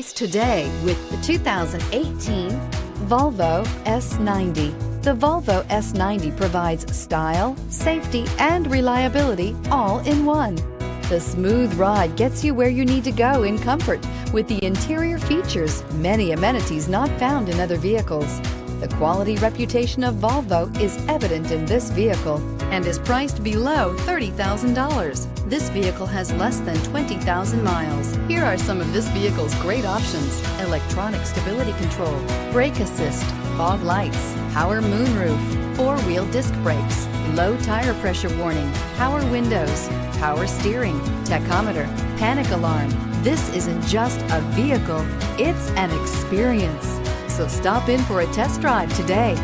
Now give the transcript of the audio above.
Today with the 2018 Volvo S90. The Volvo S90 provides style, safety, and reliability all in one. The smooth ride gets you where you need to go in comfort with the interior features many amenities not found in other vehicles. The quality reputation of Volvo is evident in this vehicle and is priced below $30,000. This vehicle has less than 20,000 miles. Here are some of this vehicle's great options: electronic stability control, brake assist, fog lights, power moonroof, four-wheel disc brakes, low tire pressure warning, power windows, power steering, tachometer, panic alarm. This isn't just a vehicle, it's an experience. So stop in for a test drive today.